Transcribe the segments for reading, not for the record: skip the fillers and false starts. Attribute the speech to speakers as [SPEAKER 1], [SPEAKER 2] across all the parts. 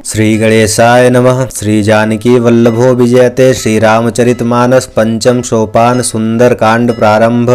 [SPEAKER 1] श्री गणेशाय नमः। श्री जानकी वल्लभो विजयते। श्री रामचरितमानस पंचम सोपान सुंदर कांड प्रारंभ।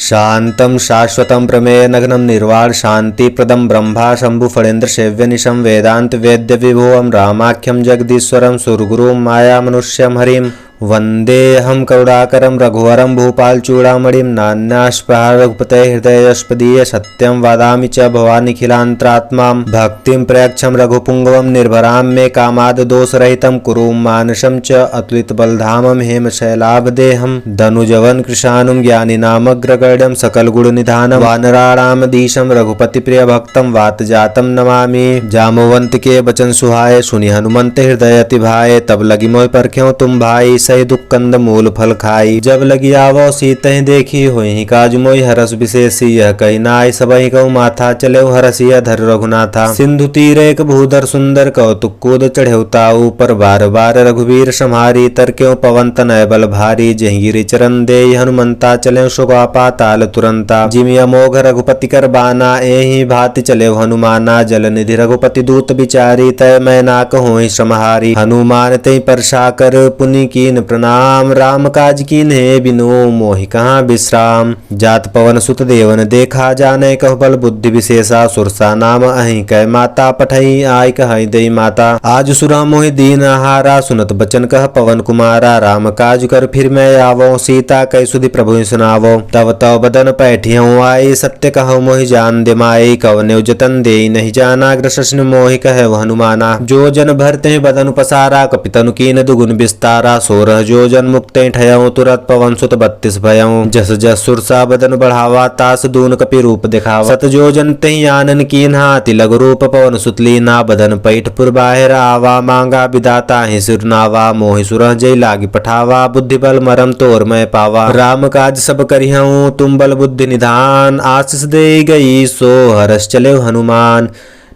[SPEAKER 1] शांतं शाश्वतं प्रमेय नग्नं निर्वाण शांति प्रदम ब्रह्मा शंभु फणेन्द्र सेव्य निशम वेदांत वेद्य विभुवं रामाख्यं जगदीश्वरं सुरगुरुं माया मनुष्यं हरिं वंदेऽहं करुणाकरं रघुवरं भूपालचूड़ामणिं नान्यास्पृहा रघुपते हृदयस्पदीय सत्यं वदामि च भवानिखिलान्तरात्मां भक्तिं प्रयच्छं रघुपुङ्गवं निर्भरां मे कामाद दोषरहितं कुरु मानसं च अतुलितबलधामं हेमशैलाभदेहं धनुजवन कृशानुं ज्ञानिनामग्रगण्यं सकलगुणनिधानं वानराणामधीशं रघुपतिप्रियभक्तं वातजातं नमामि। जाम्बवंत के वचन सुहाए सुनि हनुमंत हृदय अति भाए तब लगी मोहि परख्यों तुम भाई सही दुख कंद मूल फल खाई। जब लगी आवो सीतहि देखी होहि काज मोहि हरस विशेषी यह कही नाय सबहि कहु माथा चले हरसिया धर रघुनाथा। सिंधु तीर एक भूधर सुंदर कौतुक कूद चढ़े ताऊ पर बार बार रघुवीर सम्हारी तरक्यों पवन तनय बल भारी जहि गिरि चरण दे हनुमंता चले सुगा पाताल तुरंता। जिमि अमोघ रघुपति कर बाना एहि भांति चले हनुमाना जल निधि रघुपति दूत बिचारी तय मैं नाक होहि समहारी। हनुमान तय परसा कर पुनि कीन प्रणाम राम काज कीन है बिनु मोहि कहाँ विश्राम। जात पवन सुत देवन देखा जाने कह बल बुद्धि विशेषा सुरसा नाम अहि कह माता पठई आय कह दई माता। आज सुरा मोहि दीन हारा सुनत बचन कह पवन कुमारा राम काज कर फिर मैं आवो सीता कह सुधि प्रभु सुनावो। तब तव बदन पैठियऊ आई सत्य कहो मोहि जान दे माई कवने जतन दे नहीं जाना ग्रसन मोहि कह हनुमाना। जो जन भरते बदन पसारा कपितनु कीन दुगुन विस्तारा सोरह जो जन मुक्त ठयऊ तुरत पवन सुत 32 भयऊ। जस जस सुरसा बदन बढ़ावा तास दून कपि रूप दिखावा। सत जो जन तहि आनन कीन्हा तिलग रूप पवन सुत लीना बदन पैठ पुर बाहिर आवा मांगा विदाता ही सिरनावा। मोहि सुरह जय लागी पठावा बुद्धि बल मरम तोर मैं पावा। राम काज सब करिहऊँ तुम बल बुद्धि निधान आशीष दे गई सो हरस चले हनुमान।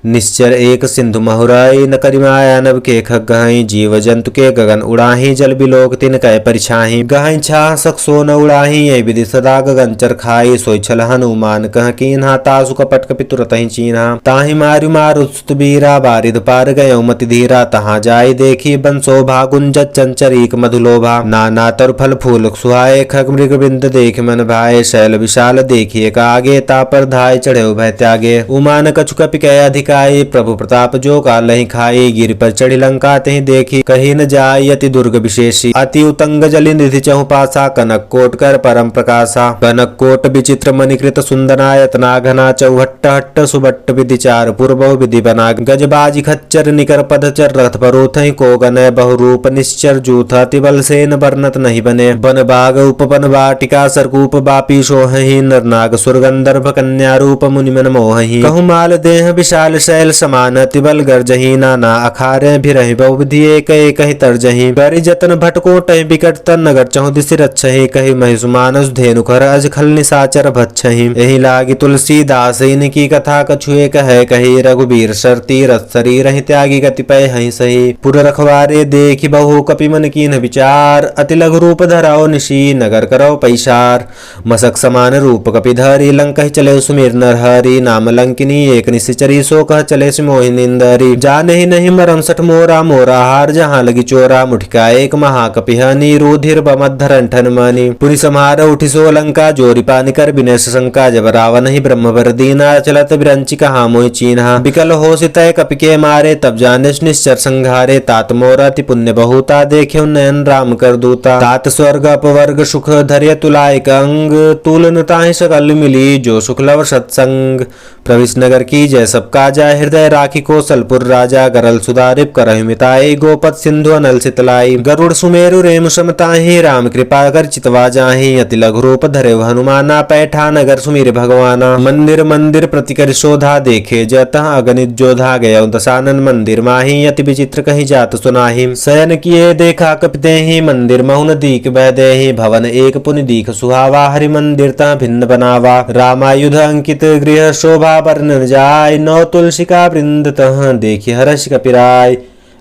[SPEAKER 1] निश्चर एक सिंधु महुराई न करिमाया नभ के खगहि जीव जंतु के गगन उड़ाही जल बिलोक तिन कै परिछाही। गहि छाह सकसो न उड़ाही ये विधि सदा गगन चर खाई। सोई छल हनुमान कह कीन्हा तासु कपट कपि तुरतहि चीन्हा। ताहि मारु मारु सुत बीरा बारिद पार गयो मति धीरा। तहाँ जाई देखी बन शोभा गुंजत चंचरीक मधुलोभा। नाना तर फल फूल सुहाए खग मृग बिंद देख मन भाए। शैल विशाल देखिए का आगे ता पर धाय चढ़े भय त्यागे। उमान कछु कपि कै अधिक प्रभु प्रताप जो कालहि खाई। गिरि पर चढ़ी लंका तहि देखी कही न जाय अति दुर्ग विशेषी। अति उतंग जलि निधि चहु पासा कनक कोट कर परम प्रकाशा। कनक कोट विचित्र मणिकृत सुंदनायतना घना चौहट्ट हट्ट सुबट्ट विधि चार पूर्व विधि बना। गजबाजी खच्चर निकर पदचर रथ परोथहि को गनय बहुरूप निश्चर जूथ अति बल सेन बरनत नहीं बने। बन बाग उपवन वाटिका सरकूप बापी सोहहि नर नाग सुर गंधर्व कन्या रूप मुनि मन मोहहि। कहु माल देह विशाल शैल समान तिबल गर्जही नाना अखारे भिरहि बहुविधि एक एक ही तर्जही। करि जतन भटको टहि बिकट तन नगर चहु दिशि रक्षहि। कहि महिषु मानस धेनु खर अज खल निसाचर भक्षहि। एहि लागी तुलसीदास इनकी कथा कछु एक है कही। रघुबीर सर तीरथ शरीर ही त्यागी कतिपय हहि सही। पुर रखवारे देखि बहु कपि मन कीन विचार। अति लघु रूप धराओ निशी नगर करो पैसार। मसक समान रूप कपि धरि लंका चले सुमीर नरहरि। नाम लंकिनी एक निशिचरी सो कह चले मोहि निंदरी। जाने ही नहीं मरम सठ मोरा मोरा हार जहाँ लगी चोरा। मुठिका एक महाकपिहनी रुधिर बमद्धरन ठन मनी। पुनि समार उठि सो लंका जोरी पानी कर विनय शंका। जब रावण ही ब्रह्म वर दीना चलत बिरंची कहा मोहि चीन्हा। विकल हो सितय कपि के मारे तब जाने निश्चर संघारे। तात मोरा ति पुण्य बहुता देखे नयन राम कर दूता। तात स्वर्ग अपवर्ग सुख धर्य तुलायक अंग। तुलन ताहि सकल मिली जो सुख लव सत्संग। प्रविश नगर की जय सब काजा हृदय राखी कौशलपुर राजा। गरल सुधारिप करहि मिताई गोपत सिंधु अनल सितलाई। गरुड़ सुमेरु रेमु समताहि राम कृपा कर चितवा जाहि। अति लघु रूप धरे हनुमाना पैठा नगर सुमीर भगवाना। मंदिर मंदिर प्रति कर शोधा देखे जतः अगणित जोधा गया दशानन मंदिर माही। अति विचित्र कहीं जात सुनाहि शयन किए देखा कपितेहि। मंदिर महुन दीक बह देहि भवन एक पुनि दीख सुहावा। हरि मंदिर तह भिन्न बनावा। रामायुध अंकित गृह शोभा वर्णन जाय। नौ तुलसी का वृंद तह देखि हर्ष कपिराय।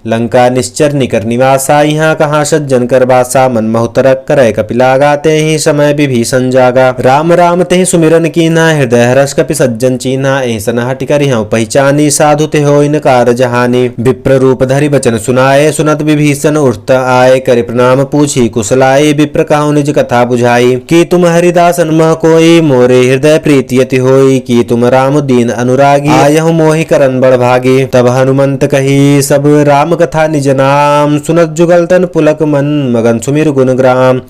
[SPEAKER 1] लंका निश्चर निकर निवासा, यहाँ कहाँ सज्जन कर बासा। मन महुतरक करे कपिलागा, ते ही समय विभीषण जागा। राम राम ते सुमिरन कीन्हा, हृदय हर्ष कपि सज्जन चीन्हा। ऐसन हटि करि हउँ पहिचानी, साधु ते होय न कारज हानि। विप्र रूप धरि बचन सुनाए, सुनत विभीषण उठत आए। करि प्रणाम पूछी कुशलाए, विप्र कहु निज कथा बुझाई। कि तुम हरिदास अनमह कोई, मोरे हृदय प्रीति अति होई। कि तुम राम दीन अनुरागी, आयहु मोहि करन बड़ भागी। तब हनुमंत कही सब राम कथा निज नाम, सुनत जुगल तन पुलक मन, मगन सुमिर गुण ग्राम।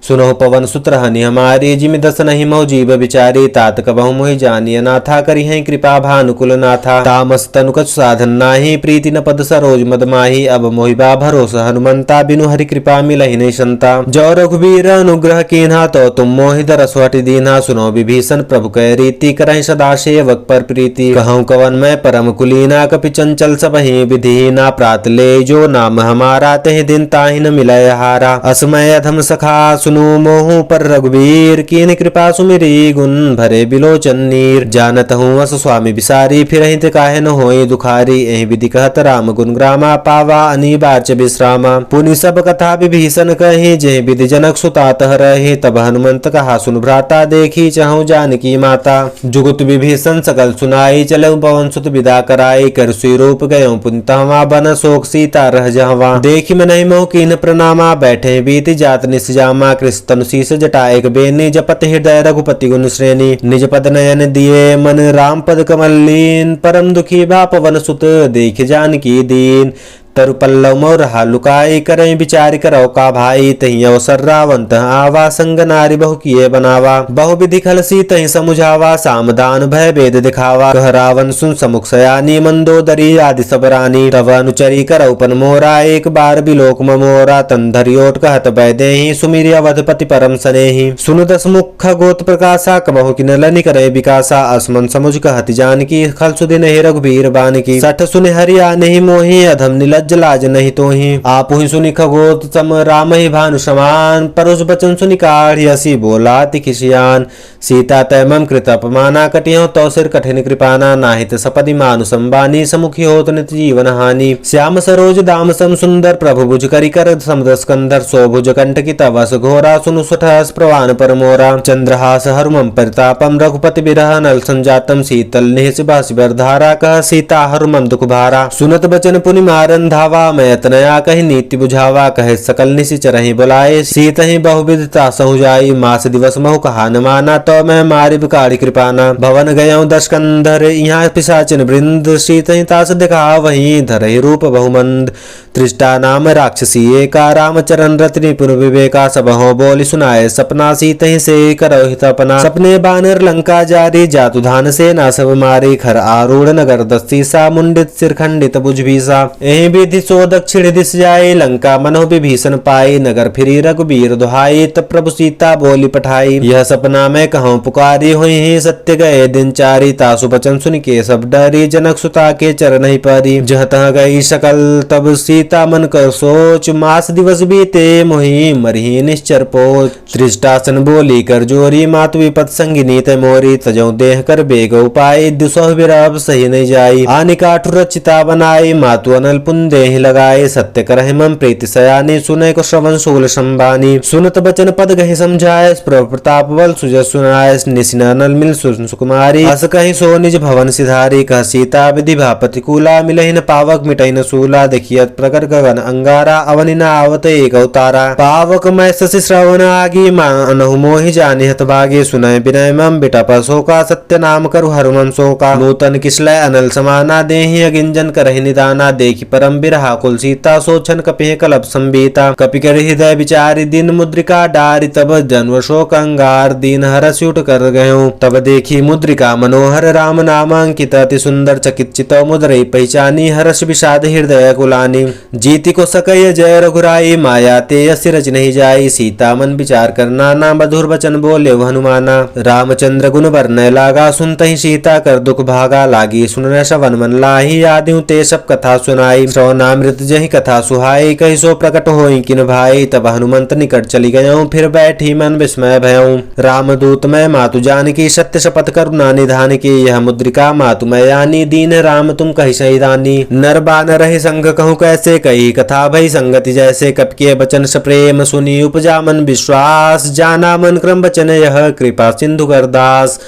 [SPEAKER 1] सुनो पवन सुत रहनि हमारी, जिमि दस नहीं मो जीव विचारी। तात कबहु मोहि जानिय नाथा, करि हैं कृपा भानुकुल नाथा। तामस तनु कछु साधन नाही, प्रीति न पद सरोज मद माही। अब मोहि बा भरोसा हनुमंता, बिनु हरि कृपा मिलहि नहीं संता। जो रघुबीर अनुग्रह कीन्हा, तो तुम मोहि दरसु हटि दीन्हा। सुनो विभीषण प्रभु कै रीति, करहि सदा सेवक पर प्रीति। कहूँ कवन मैं परम कुलीना, कपि चंचल सबहि विधिहीना। प्रात ले जो नाम हमारा, तेहि दिन ताहि न मिलय हारा। असमय अधम सखा सुनु मोहु पर रघुबीर, कीन कृपा सुमिरी गुण भरे बिलोचन नीर। जानत हूँ अस स्वामी बिसारी, फिर हित काहे न होई दुखारी। एहि विधि कहत राम गुण ग्रामा, पावा अनिबार्च विश्रामा। पुनि सब कथा विभीषण कही, जेहि विधि जनक सुता तह रही। तब हनुमंत कहा सुन भ्राता, देखी चाहूँ जानकी माता। जुगुत विभीषण सकल सुनाई, चलऊ पवन सुत विदा कराई। कर सुई रूप गयो पुनितहवा, बन शोक सीता रह जहवा। देखी मनहि मोह कीन प्रणामा, बैठे बीति जात निस जामा। कृष्ण शीस जटा एक बेनी, जपत हृदय रघुपति गुण श्रेणी। निज पद नयन दिए मन, राम पद कमल लीन। परम दुखी भा पवन सुत, देख जानकी दीन। तरु पल्लव मोर लुकाई, करई विचार करो का भाई। तही अवसर रावण तह आवा, संग नारी बहु किए बनावा। बहु विधि खलसी तही समुझावा, सामदान भय भेद दिखावा। कह रावण सुन समुख सयानी, मंदोदरी आदि सब रानी। तब अनुचरी करौ पन मोरा, एक बार बिलोक मोरा। तन धरियोट कहत बैदेहि, सुमिरि अवधपति परम सनेहि। सुन दस मुख गोत प्रकाशा, कबहु किन लनि करे विकासा। असमन समुझ कहत जानकी, खल सुदिन हे रघुबीर बानकी। सठ सुन हरिया नहीं मोहि, अधम निलज्ज लाज नहीं तोहि। आप ही सुनि खगोत सम, राम ही भानु समान। परुष बचन सुनि काढ़ी, हसी बोला तिखिसियान। सीता तय मम कृत अपमाना, कटियो तो सिर कठिन कृपाना। नाहित सपदि मानु संबानी, समुखी होत नित जीवन हानि। श्याम सरोज दाम सम सुंदर, प्रभु भुज करि कर समदस कंधर। सोभुज कंटकी तवस घोरा, सुनु सुठस प्रवान पर मोरा। चंद्रहास हरुमम परितापम, रघुपति बिरह नल संजातम। शीतल निहिस बास बरधारा, कह सीता हरुमम दुख भारा। सुनत बचन पुनि मारन धावा, मैं तनया कही नीति बुझावा। कहे सकल निशिचर ही बुलाए, सीत ही बहुविधता सहु जाई। मास दिवस महु कहा न माना, तो मैं मारि बिकाड़ी कृपाना। भवन गयऊँ दश कंधर, यहाँ पिशाचिन वृंद। सीत ही तास दिखा वहीं, धरहि रूप बहुमंद। त्रिष्टा नाम राक्षसी एका, रामचरण रति निपुण विवेका। सब हो बोली सुनाए सपना, सीत ही से करो हित अपना। सपने बानर लंका जारी, जातु धान सेना सब मारी। खर आरूढ़ नगर दस्तीसा, मुंडित सिर खंडित भुज भीसा। एहि विधि सो दक्षिण दिस जाई, लंका मनोह विभीषण पाई। नगर फिरी रघुबीर दुहाई, तब प्रभु सीता बोली पठाई। यह सपना मैं कहूँ पुकारी, हुई ही सत्य गए दिन चारी। तासु बचन सुन के सब डरी, जनक सुता के चरण ही परी। जह तह गई सकल तब सीता मन कर सोच, मास दिवस बीते मोहि मरही निश्चर पोच। त्रिष्टासन बोली कर जोरी, मातु विपत संगिनी तै मोरी। तजौ देह कर बेग उपाय, दुसह विरह सही नहीं जाई। आनि काठुर रचिता बनाई, मातु अनल पुंदे ही लगाए। सत्य करहि मम प्रीति सयानी, सुने को श्रवण शूल संबानी। सुनत बचन पद गहि समझाए, प्रताप बल सुजस सुनाए। निसिन अनल मिल सुकुमारी, अस कहि सो निज भवन सिधारी। कह सीता विधि भा प्रतिकूला, मिलहि न पावक मिटहि न सूला। देखियत प्रकट गगन अंगारा, अवनि न आवत एक अवतारा। पावक मैं शशि श्रवण आगी, मानहु मोहि जानि हत भागी। सुनय विनय मम बिटप शोका, सत्य नाम करु हरुमम शोका। नूतन किसलय अनल समाना, देहि अगिंजन करहि निदाना। देखि परम बिरहा कुल सीता, सोचन कपिहि कलप संबीता। कपि कर हृदय विचारि, दिन मुद्रिका डारि। तब जन्म शोक अंगार, दीन हरषि उठ कर गयो। तब देखी मुद्रिका मनोहर, राम नाम अंकित। अति सुंदर चकित चितौ मुद्रई पहचानी। हर्ष विषाद हृदय कुलानी, जीति को सकय जय रघुराई। माया ते यस्य रच नहीं जाई, सीता मन विचार कर नाना। मधुर वचन बोले हनुमाना, रामचंद्र गुण वर्णय लागा। सुनतहि सीता कर दुख भागा, लागी सुनने श्रवण मन लाही। आदिउ ते सब कथा सुनाई, श्रवण नामृत जही कथा सुहाई, कही सो प्रकट होई किन भाई। तब हनुमंत निकट चली गयऊं, फिर बैठी मन विस्मय भयऊं। रामदूत मैं मातु जानकी, सत्य शपथ करुणा निधान की। यह मुद्रिका मातु मैं यानी, दीन राम तुम कही सही दानी। नर बानर रहे संग कहूँ कैसे, कही कथा भई संगति जैसे। कप के बचन सप्रेम सुनी, उपजा मन विश्वास। जाना मन क्रम बचन यह, कृपा सिंधु करदास।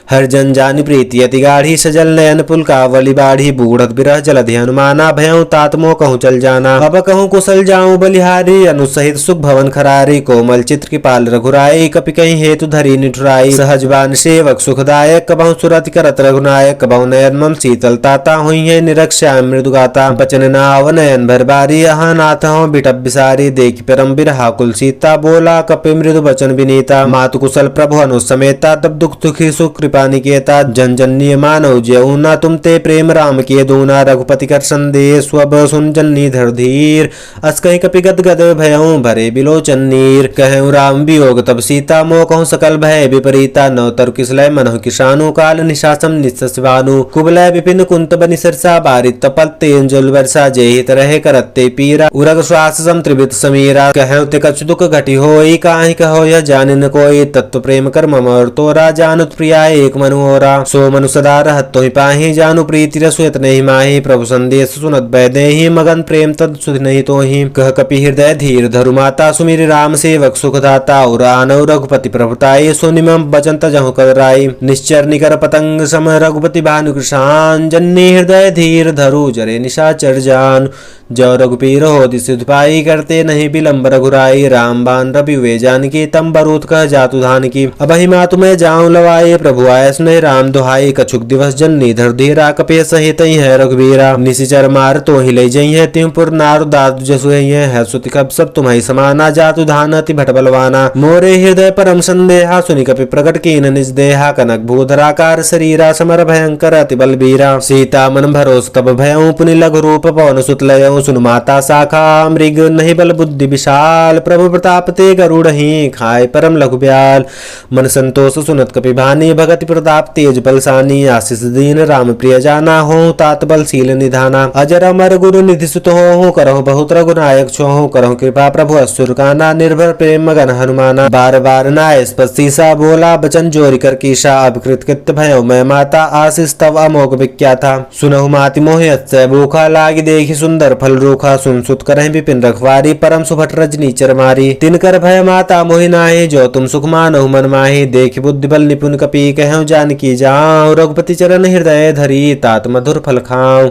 [SPEAKER 1] हर जन जानि प्रीति अति गाढ़ी, सजल नयन पुलकावली बाढ़ी। बूढ़त बिरह जलधि हनुमाना, भयऊं तात मोह कहूँ चल जाना। अब कहूँ कुशल जाऊं बलिहारी, अनुसहित सुख भवन खरारी। कोमल चित्र कृपाल रघुराई, कपि कहीं हेतु धरी निठुराई। सहजबान सेवक सुखदायक, कबहु सुरति करत रघुनायक। कबहु नयन मम शीतल ताता, हुई है निरक्षा मृदु गाता। बचन नाव नयन भर बारी, अहा नाथ हूँ बिटप बिसारी। देखि परम बिरहा कुल सीता, बोला कपि मृदु बचन विनीता। मातु कुशल प्रभु अनु समेता, तब दुख दुखी सुख कृपा निकेता। जन जन्य मानव ज्यऊ ना, तुम ते प्रेम राम किए दूना। रघुपति कर संदेश स्वब सुन जन्नी धर धीर। अस कहीं कपि गद गद भयऊं, भरे बिलोचन नीर। कहऊं राम वियोग तब सीता, मोह कहूं सकल भय विपरीता। नव तरु किसलय मनहु किसानु, काल निशासम निस्सवानु। कुबलय विपिन कुंत बनि सरसा, बारित तपल तेंजुल वर्षा। जेहित रहे करते पीरा, उरग श्वास सम त्रिवित समीरा। कहऊं ते कछु दुख घटी होई, काहि कहो यह जानि न कोई। तत्व प्रेम कर मम और तोरा, जानुत प्रिया एक मनु होरा। सो मनु सदा रहत तोहि पाहि, जानु प्रीति रसुयत नहीं माहि। प्रभु संदेश सुनत बैदेहि, मगन प्रेम तद सुध नहीं तोहि। कह कपि हृदय धीर धरु माता, सुमिर राम सेवक सुखदाता। और आनव रघुपति प्रभुताई, सो निमम बचन तजहु कराई। निश्चर निकर पतंग सम, रघुपति भानु कृशान। जन्नी हृदय धीर धरु, जरे निशाचर जान। जो रघुपीर होति सिद्ध पाई, करते नहीं विलंब रघुराई। राम बान रवि वे जानकी, तम बरूथ कह जातु धान की। अबहि मातु मैं जाऊं लवाए, प्रभु आय स्नेह राम दुहाई। कछुक दिवस जननी धर धीरा, कपे सहित है रघुबीरा। निशिचर मार तो ही ले जई है, त्योपुर नारु दादु जसु है। सुति कब सब तुम्हारी समाना, जातु धान अति भट बलवाना। मोरे हृदय परम संदेहा, सुनि कपि प्रकट कीन निज देहा। कनक भूधराकार शरीरा, समर भयंकर अति बलबीरा। सीता मन भरोस तब भयऊं, पुनि लघु रूप पवन सुत लयऊं। सुन माता शाखा मृग, नहीं बल बुद्धि विशाल। प्रभु प्रताप ते गरुड़हि, खाए परम लघु ब्याल। मन संतोष सुनत कपि भानी, भगति प्रताप तेज बलसानी। आशीष दीन राम प्रिय जाना, हो तात बल शील निधाना। अजर अमर गुरु निधि सुत हो, करहु बहुत रघुनायक छोहु। करहु कृपा प्रभु असुर काना, निर्भर प्रेम मगन हनुमाना। बार बार नाय स्पशीसा, बोला बचन जोरि कर कीशा। अब कृत कृत्य भयो मैं माता, आशीष तव अमोघ विख्याता। सुनहु माति मोहि अतिशय भूखा, लागी देखि सुंदर फल रूखा। सुन सुत करहि विपिन रखवारी, परम सुभट रजनी चर मारी। तिनकर भय माता मोहि नाहि, जो तुम सुख मानहु मन माहि। देखि बुद्धि बल निपुण कपि, कहऊं जानकी जाऊं। रघुपति चरण हृदय धरी, तात मधुर फल खाऊं।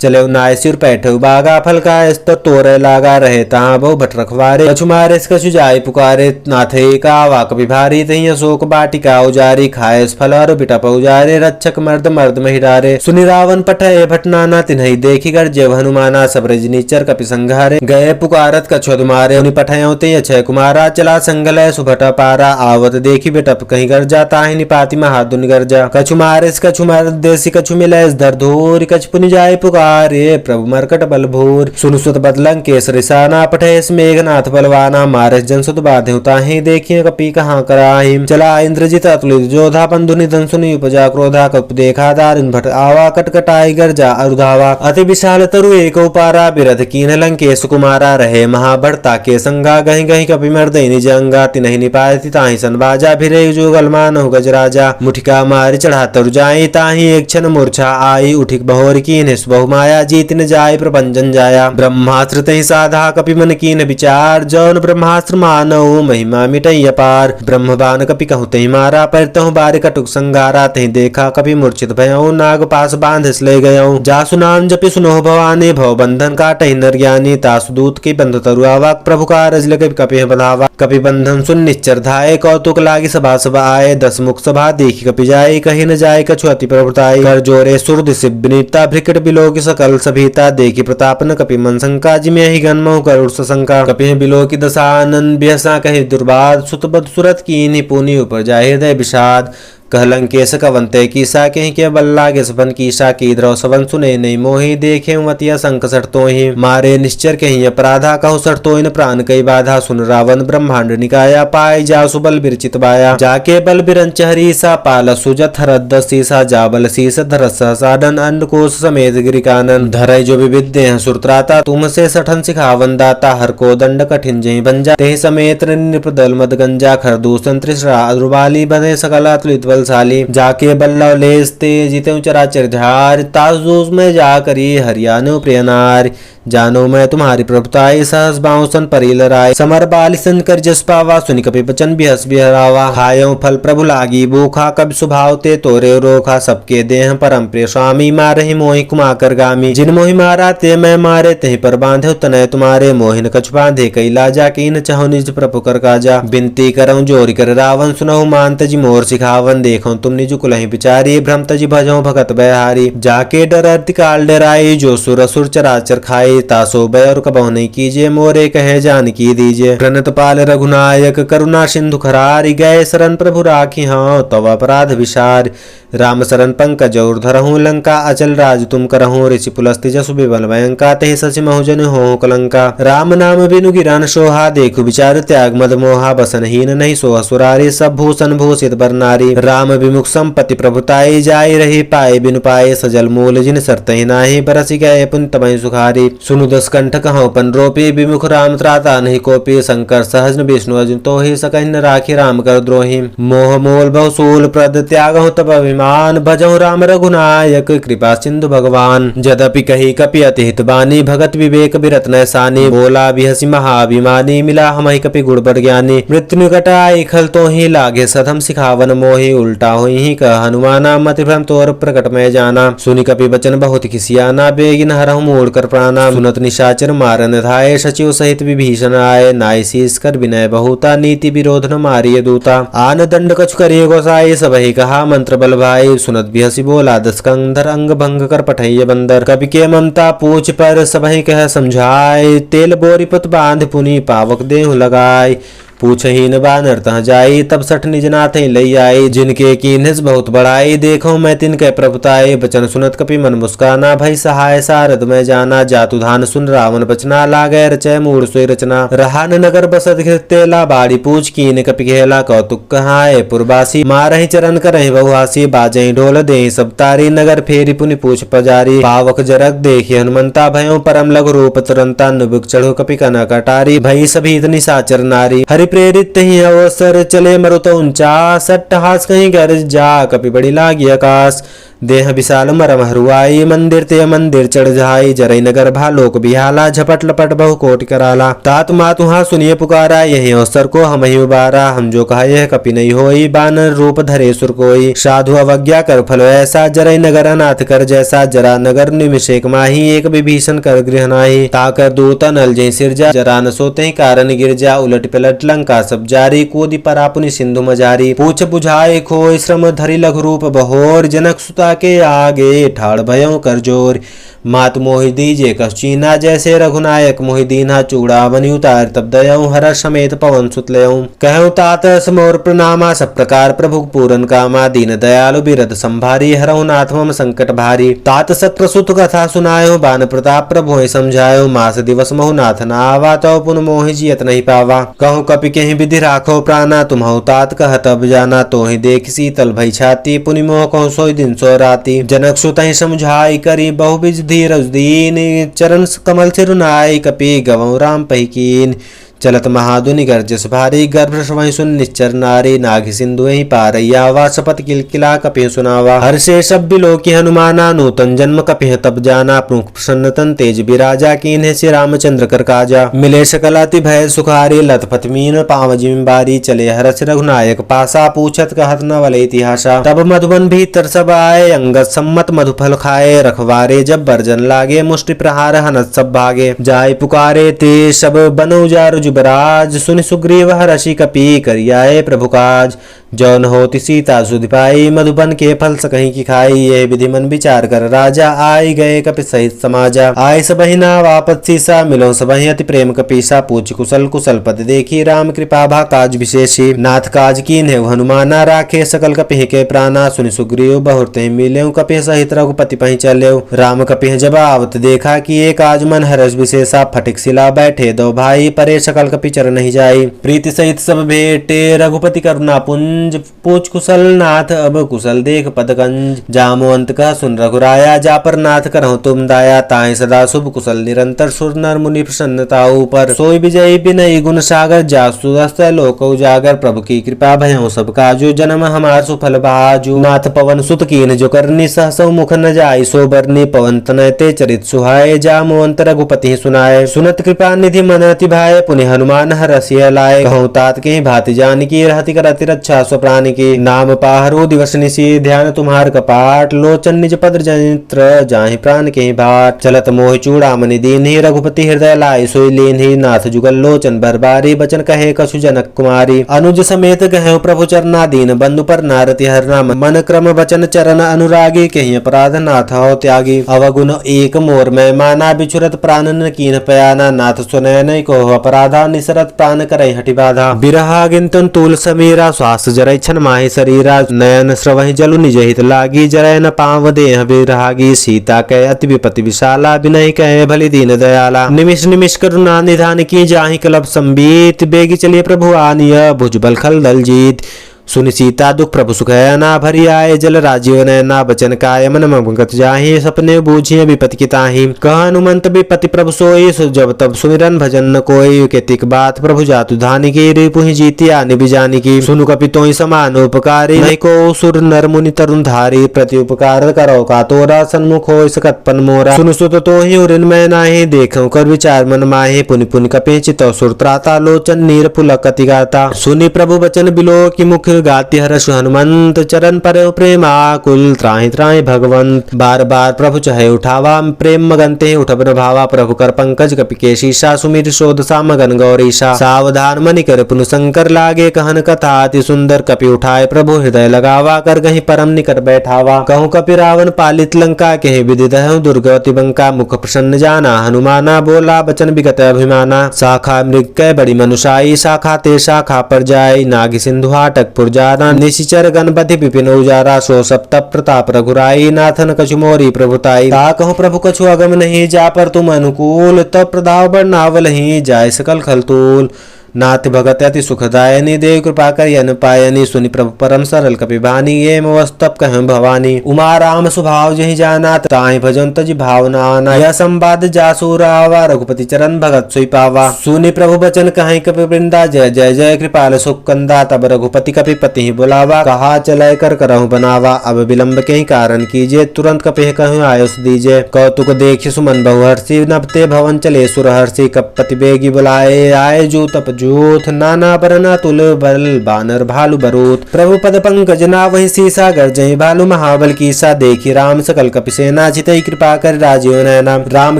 [SPEAKER 1] चले नाय सिर पैठऊ बागा, फल का स्त तोरे लागा। रहे तहाँ बहु भट रखवारे, कछु मारे कछु जाय पुकारे। नाथे का वाक विभारी, तही अशोक बाटिका उजारी। खाए फल और बिटप उजारे, रक्षक मर्द मर्द महि डारे। सुनि रावण पठय भट नाना, तिन्हि देखि गर्जे हनुमाना। सब रजनीचर कपि संघारे, गए पुकारत कछु अधुमारे। उनि पठयउ ते अक्षय कुमारा, चला संगलय सुभट पारा। आवत देखि बिटप कहीं गर्जा, ताहि निपाति महादुनि गर्जा। कछु मारिस कछु मर्देसी, कछु मिलय धर धूर। कछु पुनि जाय पुकार, प्रभु मरकट बल भूर। सुनु सुत बदलंग केस रिसाना, पठेस मेघनाथ बलवाना। मारस जन सुत बाधे ताहि, देखिए कपि कहाँ कराहि। चला इंद्रजित अतुलित जोधा, बंधु निधन सुनि उपजा क्रोधा। कप देखा दारुण भट आवा, कटकटाई गर्जा अरुधावा। अति विशाल तरु एक उपारा, बिरध कीन लंकेश कुमारा। रहे महाभरता के संगा, गहि गहि कपि मर्दई निज अंगा। तिनहि निपाति ताहि सन बाजा, भिरे जुगल मानहु गजराजा। मुठिका मारि चढ़ा तरु जाई, ताहि एक क्षण मूर्छा आई। उठिक बहोर कीन बहु माया, जीत न जाय प्रपंचन जाया। ब्रह्मास्त्र तहि साधा, कपि मन कीन विचार। जौन ब्रह्मास्त्र मानऊ, महिमा मिटई अपार। ब्रह्म बान कपि कहु तहि मारा, पर तहु बारि कटुक संगारा। तहि देखा कपि मूर्छित भयऊ, नाग पास बांधस ले गयऊ। जासु नाम जपि सुनहु भवानी, भव बंधन काटहि नर ज्ञानी। तासु दूत की बंध तरु आवा, प्रभु कारज लगे कपि बधावा। कपि बंधन सुन निश्चर धाये, कौतुक लागी सभा सभा आए। दस मुख सभा देखि कपि जाय, कहि न जाय कछु अति प्रभुताई। कर जोरे सुर दिसि विनीता, भ्रिकट बिलोकि सकल सभीता। देखि प्रताप न कपि मन शंका, जिमे ही गन्महु करुण सशंका। कपि बिलोकि दशानन बिहसा, कहि दुर्बाद। सुत बद सुरत कीन्हि, पुनि उपर जाय हृदय विषाद। कह लंकेश कवंते कीसा कहीं के बल्ला के सपन कीसा की द्रव सवन सुने नहीं मोहि देखे मतिया संकसठ तो ही मारे निश्चर कहीं अपराधा कहु सठ तो इन प्राण कई बाधा सुन रावण ब्रह्मांड निकाया पाए जा सुबल बिरचित बाया जाके बल बिरंच हरीसा पाल सुजत हरद सीसा जाबल शीस धरस साधन अंडकोश समेत गिरिकानन धरय जो विविद्य सुरत्राता तुमसे सठन सिखावन दाता हर को दंड कठिन जही बंजा ते समेत निपदल मद गंजा खरदूषण त्रिश्रा अद्रुबाली बधे सकल अतुलित बलशाली जाके बल्लव लेस ते जीते चराचर झार ताजूस में जा करी हरियाणु प्रियनार जानो मैं तुम्हारी प्रभुताई सहस बाउसन परिल राय समर बालिसन कर जस पावा सुनि कपि बचन बिहस बिहरावा खायो फल प्रभु लागी भूखा कब स्वभाव ते तोरे रोखा सबके देह परम प्रिय स्वामी मारहि मोहि कुमाकर गामी जिन मोहि मारा ते मैं मारे तहि पर बांधे तनय तुम्हारे मोहिन कछ बांधे कैला जा कीन चाहो निज प्रभु कर काजा बिनती करऊं जोरी कर रावण सुनहु मानत जी मोर सिखावन देखो तुम निज कुलहि बिचारी भ्रमत जी भजो भगत बहारी जाके डर काल डराई जो सुर असुर चराचर खाई तासो भय और कबहु नहीं कीजिए मोरे कहे जान की दीजिए प्रणत पाल रघुनायक करुणा सिंधु खरारी गए शरण प्रभु राखी हाँ तव अपराध विसार राम शरण पंकज और धरहूं लंका अचल राज तुम करहूं ऋषि पुलस्ति जसु बिबल भयंका तेहि सचि महुजन हो कलंका राम नाम बिनु गिरन सोहा देखु विचार त्याग मद मोहा बसनहीन नहीं सोह सुरारी सब भूषण भूषित बरनारी राम विमुख संपत्ति प्रभुताई जाई रही पाए बिनु पाए सजल मूल जिन सरतहि नाही बरसि गए पुन तमहि सुखारी सुनु दस कंठ कहो पन रोपी विमुख राम त्राता नहीं कोपी शंकर सहज विष्णु अर्जुन तो ही सकहि न राखी राम कर द्रोही मोह मोल बहुसूल प्रद त्यागहु तब अभिमान भजहु राम रघुनायक कृपा सिंधु भगवान जदपि कही कपि अति हित बानी भगत विवेक बिरत न सानी बोला बिहसी महाभिमानी मिला हमहि कपि गुण बड़ ज्ञानी मृत्यु कटाई खल तो ही लागे सधम सिखावन मोहि उल्टा हुई ही कह हनुमाना मति भ्रम तोर प्रकट में जाना सुनि कपि बचन बहुत खिसियाना बेगिन हरहु मोड़ कर प्राणा सुनत निशाचर मारन धाये सचिव सहित विभीषण आए नाय शीस कर विनय बहुता नीति विरोध न मारिय दूता आन दंड कछु करिय गोसाई सबहि कहा मंत्र बल भाई सुनत बिहसी बोला दस कंधर अंग भंग कर पठैय बंदर कवि के ममता पूछ पर सबहि कह समझाए तेल बोरी पत बांध पुनि पावक देहु लगाए पूछही न बानर तह जाई तब सठ निज नाथ लई आई जिनके कीन्हस बहुत बड़ाई देखो मैं तिनके प्रभुताई बचन सुनत कपि मन मुस्काना भई सहाय सारद में जाना जातु धान सुन रावण बचना लागे रचय मूड सोई रचना रहान नगर बसत घिरतेला बाड़ी पूछ कीन कपि खेला कौतुक कहाए पुरबासी मारहि चरण करहि बहुहासी बाजहि ढोल देहि सब तारी नगर फेरी पुनि पूछ पजारी पावक जरक देखि हनुमंता भयो परम लघु रूप तुरंता नुबुक चढ़ो कपि कन कटारी भई सभी निशाचर नारी हरि प्रेरित ही अवसर चले मरुत ऊंचा सट्टहास कहीं गरज जा कपि बड़ी लागी आकाश देह विशाल मरम हरुआई मंदिर ते मंदिर चढ़ जाई जरई नगर भालोक बिहाला झपट लपट बहु कोटि कराला तात मातुहा सुनिए पुकारा यही अवसर को हम ही उबारा हम जो कहा यह कपि नहीं होई बानर रूप धरे सुर कोई साधु अवज्ञा कर फल ऐसा जरई नगर अनाथ कर जैसा जरा नगर निमिषेक माही एक विभीषण कर गृह नाही ताकर दूता नल जय सिरजा जरा न सोते कारण गिरजा उलट पलट लंका सब जारी कूदी परापुनि सिंधु मजारी पूछ बुझाए खोय श्रम धरि लघु रूप बहोर जनक सुता के आगे ठाड़ भयो कर जोर मात मोहि दीजे कश्चीना जैसे रघुनायक मोहि दीना चूड़ा बनी उतार तब दयऊ हर समेत पवन सुत लयऊ कहूँ तात समोर प्रणामा सब प्रकार प्रभु पूरन कामा दीन दयालु बिरद संभारी हरऊ नाथ मम संकट भारी तात सत्र सुत कथा सुनायो बान प्रताप प्रभु समझायो मास दिवस महु नाथ न आवा तो पुन मोहि जियत नहीं पावा कहूँ कपि कहीं विधि राखो प्राणा तुम्हु तात कह तब जाना तो ही देख शीतल भई छाती पुनि मोह कहूँ सोई दिन सो राती जनक सुत समझाई करी बहुबिज धीरज दीन चरण कमल सिरुनाई कपि गवं राम पहिकीन चलत महादुनि गर्जस भारी गर्भ स्वयं सुन निश्चर नारी नाग सिंधु ही पारैया वा सपत किलकिला कपि सुनावा हर्षे सब बिलोकी हनुमाना नूतन जन्म कपि तब जाना प्रमुख प्रसन्न तन तेज बिराजा कीन्हे श्री रामचंद्र कर काजा मिले सकलाति भय सुखारी लथपथ मीन पाव जिम्बारी चले हर्ष रघुनायक पासा पूछत कहत न वले इतिहासा तब मधुबन भीतर सब आए अंगत सम्मत मधुफल खाए रखवारे जब बर्जन लागे मुष्टि प्रहार हनत सब भागे जाय पुकारे ते सब बनो जार जुबराज सुनि सुग्रीव हर्षि कपि करियाए प्रभु काज। जौन होति सीता सुधि पाई मधुबन के फल सकहीं की खाई। ये विधि मन विचार कर राजा आई गए कपि सहित समाजा। आय सबहि नाव आपत सीसा मिलो सबहि अति प्रेम कपीसा। पूछ कुशल कुशल पद देखी राम कृपा भा काज विशेषी। नाथ काज कीन्हे हनुमाना राखे सकल कपिह के प्राणा। सुनि सुग्रीव बहुत मिले कपिह सहित रघुपति पहि चले। राम कपिह जब आवत देखा कि एक काज मन हर्ष विशेषा। फटिक शिला बैठे दो भाई परे सकल कपि चर नहीं जाई। प्रीति सहित सब भेटे रघुपति करुणा पुंज। पूछ कुशल नाथ अब कुशल देख पदकंज। जामवंत कह सुन रघुराया जा पर नाथ करहु तुम दाया। ताहि सदा शुभ कुशल निरंतर सुर नर मुनि प्रसन्नता ऊपर। सोई विजयी विनयी गुण सागर जासु दस्त लोक उजागर। प्रभु की कृपा भयउ सब काजू जन्म हमार सुफल बाजू। नाथ पवन सुत कीन जो करनी सहसौ मुख न जाई सो बरनी। पवन तनय ते चरित सुहाए जामवंत रघुपति सुनाए। सुनत कृपा निधि मन अति भाए पुनि हनुमान हरषि लाए। कहूँ तात के भांति जानकी रहति करति रक्षा स्वप्राण की। नाम पाहरो दिवस निशी ध्यान तुम्हार कपाट। लोचन निज पद जनित्र जाहि प्राण के बाट। चलत मोह चूड़ामणि दीन्हि रघुपति हृदय लाई सोई लीन्हि। नाथ जुगल लोचन भरबारी बचन कहे कछु जनक कुमारी। अनुज समेत कहे प्रभु चरना दीन बंधु पर नारति हरना। मन क्रम वचन चरण अनुरागी कहि अपराध नाथ हो त्यागी। अवगुण एक मोर में माना बिछुरत प्राण न कीन पयाना। नाथ सुनय नहीं को अपराधा निसरत प्राण करई हटि बाधा। बिरहा गिनतन तूल समीरा श्वास जरय छन माहि शरीरा। नयन स्रवहि जलु निज हित लागी जरय न पाव देह बिरहागी। सीता कै अति विपति विशाला बिनहि कहे भली दीन दयाला। निमिष निमिष करुणा निधान की जाहि कलप संबीत। बेगी चलिए प्रभु आनिय भुजबल खल दल जीत। सुनि सीता दुख प्रभु सुख ना भरी आए। जल राजीव नैना बचन काय मन मगत जाहि। सपने बूझिए विपति की ताहि। कह हनुमंत विपति प्रभु सोई। जब तब सुमिरन भजन न कोई। केतिक बात प्रभु जातु धानी की। रिपुहि जीति आनि बिजानी की। सुनु कपि तोहि समान उपकारी। नहीं को सुर नर मुनि तरुण धारी। प्रति उपकार करो का तोरा। सन्मुख होय सकत पन मोरा। सुनु सुत तोहि उरिन मैं नाहि। देखऊं कर विचार मन माहि। पुनि पुनि कपि चितौ सुर त्राता। लोचन नीर पुलक अति गाता। सुनि प्रभु बचन बिलो की मुख गाति हर्ष हनुमंत। चरण पर प्रेम आकुल त्राहि त्राहि भगवंत। बार बार प्रभु चहे उठावा प्रेम मगनते उठब न भावा। प्रभु कर पंकज कपि के शीशा। सुमिर शोध सा मगन गौरीशा। सावधान मनि कर पुनु शंकर लागे। कहन कथा अति सुंदर कपि उठाए प्रभु हृदय लगावा। कर गहि परम निकट बैठावा। कहूँ कपि रावण पालित लंका के विदित है दुर्गति बंका। मुख प्रसन्न जाना हनुमाना। बोला बचन विगत अभिमाना। शाखा मृग कै बड़ी मनुषाई। शाखा ते शाखा पर जाई। नाग सिंधु हाटक पुर जाना। निशिचर गणपति विपिन उजारा। सो सप्त प्रताप रघुराई। नाथन कछु मोरी प्रभुताई। ता कहूँ प्रभु कछु अगम नहीं। जा पर तुम अनुकूल तब प्रदाव बरनावलहि। जाय सकल खलतूल। नाथ भगत अति सुखदायनी। देव कृपा करि अनुपायनी। सुनि प्रभु परम सरल कपि बानी। ये मस्तप कहं भवानी। उमा राम स्वभाव जहि जाना। ताहि भजन तजि भावना आना। यह संवाद जासु रावा। रघुपति चरण भगत सोई पावा। सुनि प्रभु बचन कहीं कपि वृंदा। जय जय जय कृपाल सुख कंदा। तब रघुपति कपि पति बुलावा। कहा चलय कर करहु बनावा। अब विलंब के कारण कीजिए। तुरंत कपि कहूँ आयुष दीजिए। कौतुक देखि सुमन बहुहर्षि। नभते भवन चले सुरहर्षि। कपति बेगी बुलाए आए जो तप जूथ। नाना बरना तुल बल बानर भालु बरूथ। प्रभु पद पंकज नावहि सीसा। गर्जहि भालु महाबल कीसा। देखि राम सकल कपि सेना। चितहि कृपा कर राजीव नैना। राम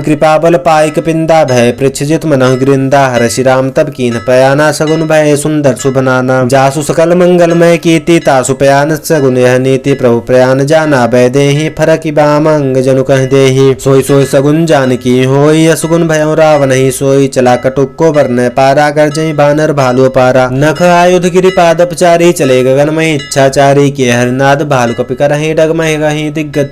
[SPEAKER 1] कृपा बल पाई कपिंदा। भय पृछ जित मनहु गृंदा। हर्षि राम तब कीन्ह पयाना। सगुन भय सुंदर शुभ नाना। जासु सकल मंगलमय कीर्ति। तासु पयान सगुन यह नीति। प्रभु प्रयान जाना बै देहि। फरकि बाम अंग जनु कह देहि। सोई सोई सगुन जानकी होई। असगुन भयउ रावण ही सोई। चला कटुक को बरन पारा। गर्जहि बानर भालु पारा। नख आयुध गिरि पादपचारी। चले गगन महि इच्छाचारी। के हरिनाद भालु कपि करहि। डगमहि गहि दिग्गज